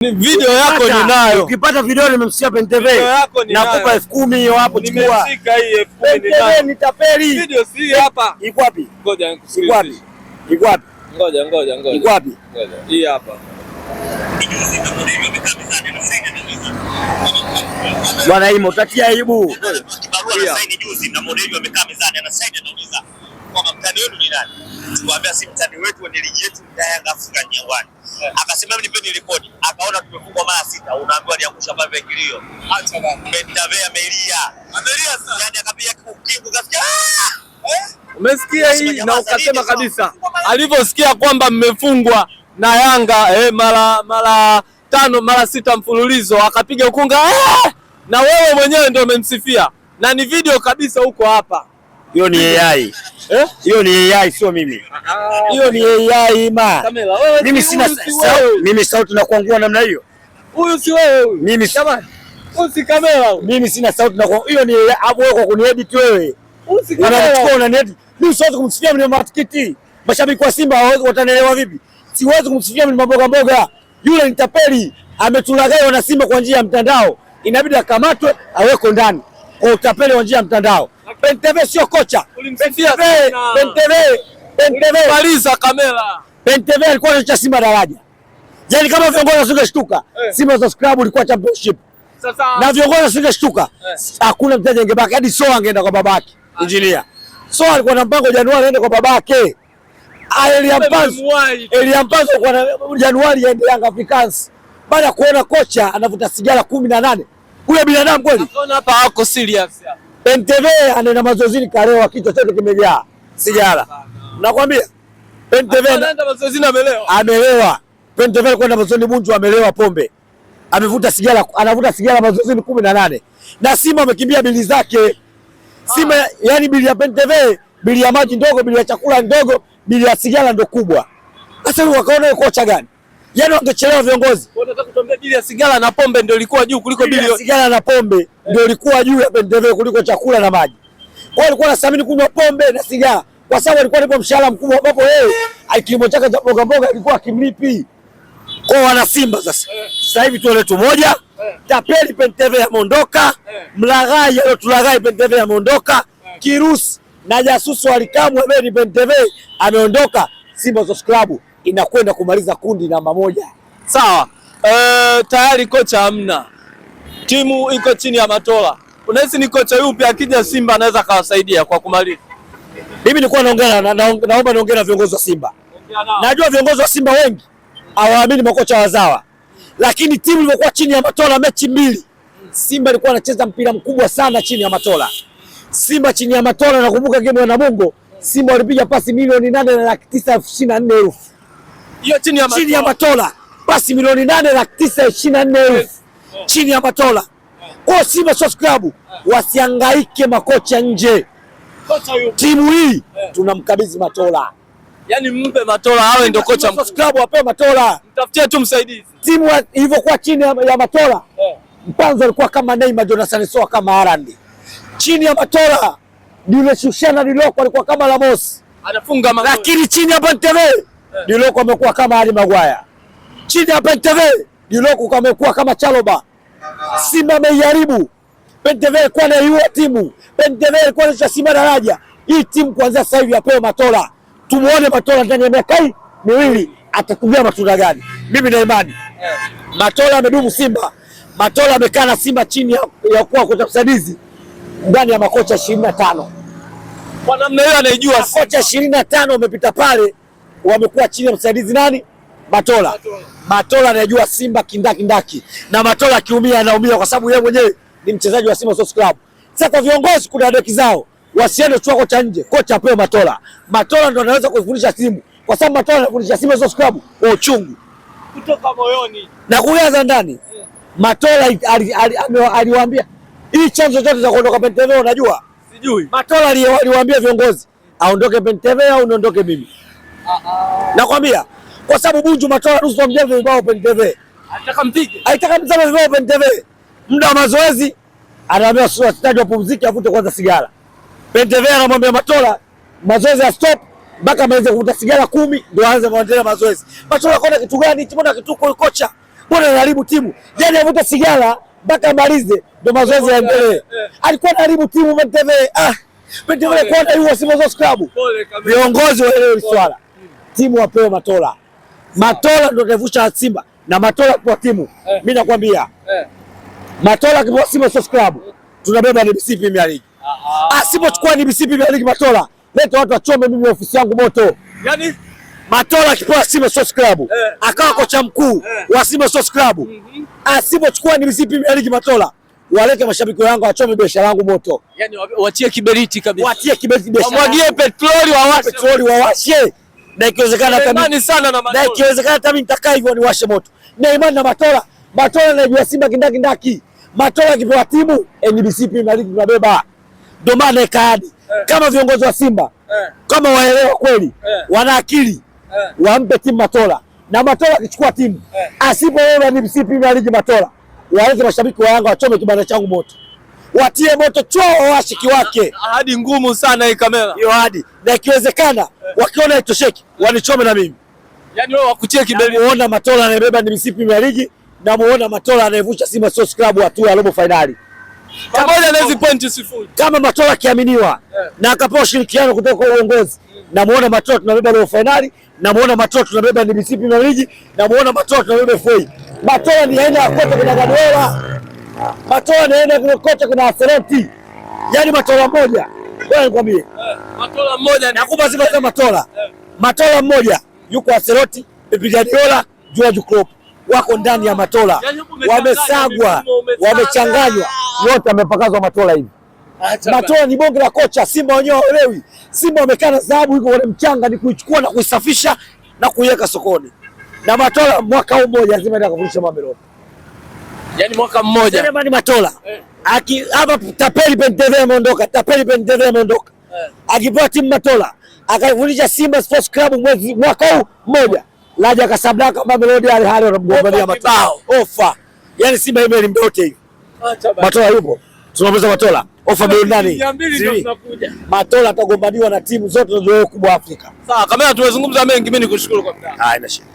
Video yako ninayo. Ukipata video nimemsikia PenTV. Nakupa 10,000 hiyo hapo chukua. Nimeshika hii 10,000 PenTV nitapeli. Video si hapa. Iko wapi? Ngoja nikusikie. Iko wapi? Iko wapi? Ngoja. Iko wapi? Hii hapa. Bwana hii utatia aibu. Kibarua saini juzi na modeli wamekaa mezani anasaini anauliza kwamba mtani wenu ni nani? Tukamwambia si mtani wetu ni ligi yetu ya Yanga Afrika Nyewani. Akasema nipeni rekodi. Akaona tumefungwa mara 6. Unaambiwa aliangusha pale kilio. Acha bana. PenTV amelia. Amelia sana. Yaani akapiga kingu kasikia. Umesikia hii na ukasema kabisa. Alivyosikia kwamba mmefungwa na Yanga mara 5 mara 6 mfululizo akapiga ukunga na wewe mwenyewe ndio umemsifia. Na ni video kabisa huko hapa. Hiyo ni AI. Hiyo ni AI sio mimi. Hiyo ni AI ma. Kamera wewe. Mimi sina mimi sauti na kuangua namna hiyo. Huyu si wewe huyu. Mimi jamani. Huyu si kamera. Mimi sina sauti na kuangua. Hiyo ni hapo wewe kwa kuniedit wewe. Huyu si kamera. Unachukua unaniedit. Mimi siwezi kumsifia mimi matikiti. Mashabiki wa Simba watanielewa vipi? Siwezi kumsifia mimi mboga mboga. Yule nitapeli ametulagai wana Simba kwa njia ya mtandao. Inabidi akamatwe awekwe ndani. Kwa utapeli wa njia ya mtandao. PenTV sio kocha. PenTV maliza kamera. PenTV alikuwa anacha Simba daraja. Yaani kama viongozi wasingeshtuka, Simba Sports Club ilikuwa championship. Sasa na viongozi wasingeshtuka, hakuna mteja angebaki hadi Soa angeenda kwa babake. Engineer. Soa alikuwa na mpango Januari aende kwa babake. Eliampanzo kwa Januari aende Yanga Africans. Baada ya kuona kocha anavuta sigara 18. Ule binadamu kweli? Naona hapa hako serious. PenTV anaenda mazoezini karewa kichwa chote kimejaa sigara. Nakwambia PenTV anaenda mazoezini amelewa. PenTV alikwenda mazoezini Bunju amelewa pombe. Amevuta sigara, anavuta sigara mazoezini 18. Na Simba amekimbia bili zake. Simba yani bili ya PenTV, bili ya maji ndogo, bili ya chakula ndogo, bili ya sigara ndo kubwa. Sasa wakaona kocha gani? Yaani wangechelewa viongozi. Unataka kutuambia bili ya sigara na pombe ndio ilikuwa juu kuliko bili ya sigara na pombe ndio ilikuwa juu ya PenTV kuliko chakula na maji. Kwa hiyo alikuwa anasamini kunywa pombe na sigara kwa sababu alikuwa alipo mshahara mkubwa ambapo yeye kilimo chake cha mboga mboga ilikuwa kimlipi. Kwa wana Simba sasa. Sasa hivi tuone tu moja. Tapeli PenTV ameondoka. Mlaghai aliyotulaghai PenTV ameondoka. Kirusi na jasusi walikamwe beni PenTV ameondoka. Simba Sports Club inakwenda kumaliza kundi namba 1. Sawa. Tayari kocha hamna. Timu iko chini ya Matola. Unahisi ni kocha yupi akija Simba anaweza kawasaidia kwa kumaliza? Mimi nilikuwa naomba niongee na viongozi wa Simba. Najua viongozi wa Simba wengi hawaamini makocha wazawa. Lakini timu ilikuwa chini ya Matola mechi 2. Simba ilikuwa anacheza mpira mkubwa sana chini ya Matola. Simba chini ya Matola, nakumbuka game ya Namungo, Simba walipiga pasi milioni 8,924,000. Hiyo chini ya Matola. Pasi milioni 8,924,000. Chini ya Matola. Kwa Simba Sports Club wasihangaike makocha nje. Timu hii tunamkabidhi Matola. Yaani mpe Matola awe ndio kocha mkuu. Sports Club wape Matola. Mtafutie tu msaidizi. Timu ilivyokuwa chini ya Matola. Mpanzo alikuwa kama Neymar, Jonathan Soa kama Haaland. Chini ya Matola Dile Shushana Diloko alikuwa kama Ramos. Anafunga magoli. Lakini chini ya PenTV Diloko amekuwa kama Ali Maguire. Chini ya PenTV Diloko amekuwa kama Chaloba. Simba ameiharibu. PenTV alikuwa anaiua timu. PenTV alikuwa anaisha Simba daraja. Hii timu kuanzia sasa hivi apewe Matola. Tumuone Matola ndani ya miaka hii 2 atatumia matunda gani. Mimi na imani Matola amedumu Simba. Matola amekaa na Simba chini ya kuwa kocha msaidizi ndani ya makocha 25. Kwa namna hiyo anaijua kocha 25 wamepita pale, wamekuwa chini ya msaidizi nani? Matola. Matola anajua Simba kindaki. Na Matola akiumia anaumia kwa sababu yeye mwenyewe ni mchezaji wa Simba Sports Club. Sasa viongozi kuna deki zao, wasiende chukua kocha nje, kocha apewe Matola. Matola ndo anaweza kuifundisha timu kwa sababu Matola anafundisha Simba Sports Club kwa uchungu kutoka moyoni na kuanza ndani. Matola aliwaambia hii chanzo chote za kuondoka PenTV unajua? Sijui. Matola aliwaambia viongozi aondoke PenTV au niondoke mimi. Nakwambia kwa sababu Bunju Matola nusu mjembe vibao PenTV. Anataka mpige. Aitaka mzama vibao PenTV. Muda wa mazoezi anaambia stadi wapumzike avute kwanza sigara. PenTV anamwambia Matola mazoezi ya stop mpaka maweze kuvuta sigara 10 ndio aanze kuendelea mazoezi. Matola kona kitu gani? Mbona kituko kocha? Mbona anaharibu timu? Yaani avuta sigara mpaka amalize ndio mazoezi yaendelee. Alikuwa anaharibu timu PNTV. PNTV kwa nini huwa Simba Sports Club? Viongozi waelewe swala. Timu wapewe Matola. Matola ndio atavusha Simba na Matola kwa timu. Mimi nakwambia. Matola kwa Simba Sports Club. Tunabeba NBC Premier League. Asipochukua NBC Premier League Matola, leta watu wachome mimi ofisi yangu moto. Yaani Matola akipewa Simba Sports Club, akawa kocha mkuu wa Simba Sports Club. Asipochukua NBC Premier League Matola, walete mashabiki wangu wachome biashara yangu moto. Yaani watie kiberiti kabisa. Watie kiberiti biashara. Wamwagie petroli wawashe. Na ikiwezekana hata mimi nitakaa hivyo niwashe moto. Na imani na Matola. Matola anajua Simba kindaki. Matola akipewa timu NBC Premier League tunabeba. Ndio maana ikaadi. Kama viongozi wa Simba kama waelewa kweli wana akili wampe timu Matola. Na Matola akichukua timu asipobeba NBC Premier League Matola, walete mashabiki wa Yanga wachome kibanda changu moto. Watie moto choo washiki wake. Ahadi ngumu sana hii kamera. Hiyo ahadi. Na ikiwezekana wakiona itosheki wanichome na mimi. Yaani wao wakutie kiberiti. Muona Matola anayebeba NBC Premier League na muona Matola anayevusha Simba Sports Club hatua ya robo finali. Pamoja na hizo pointi 0. Kama Matola kiaminiwa na akapewa ushirikiano kutoka kwa uongozi, na muona Matola tunabeba robo finali, na muona Matola tunabeba NBC Premier League, na muona Matola tunabeba FA. Matola ni aina kote kuna Gadola. Matola ni aina kote kuna Aseroti. Yaani Matola mmoja. Wewe nikwambie. Matola mmoja nakupa sifa za Matola. Matola mmoja yuko Aseroti, Pep Guardiola, George Klopp. Wako ndani ya Matola. Wamesagwa, wamechanganywa. Wote wamepakazwa Matola hivi. Matola ni bonge la kocha. Simba wenyewe hawaelewi. Simba wamekaa na dhahabu iko kwenye mchanga, ni kuichukua na kuisafisha na kuiweka sokoni. Na Matola mwaka huu mmoja lazima ndio akafundisha Mamelodi. Yaani mwaka mmoja. Sema ni Matola. Hapa tapeli PNTV ameondoka, tapeli PNTV ameondoka. Akipewa timu Matola, akaifundisha Simba Sports Club mwaka huu mmoja. Laja Casablanca Mamelodi hali wanamgombania mabao. Ofa. Yaani Simba ime mdote hivi. Matola yupo. Tunapeza Matola. Ofa milioni 200. Matola atagombaniwa na timu zote zilizo kubwa Afrika. Sawa, kama tumezungumza mengi, mimi nikushukuru kwa mtaa. Haina shida.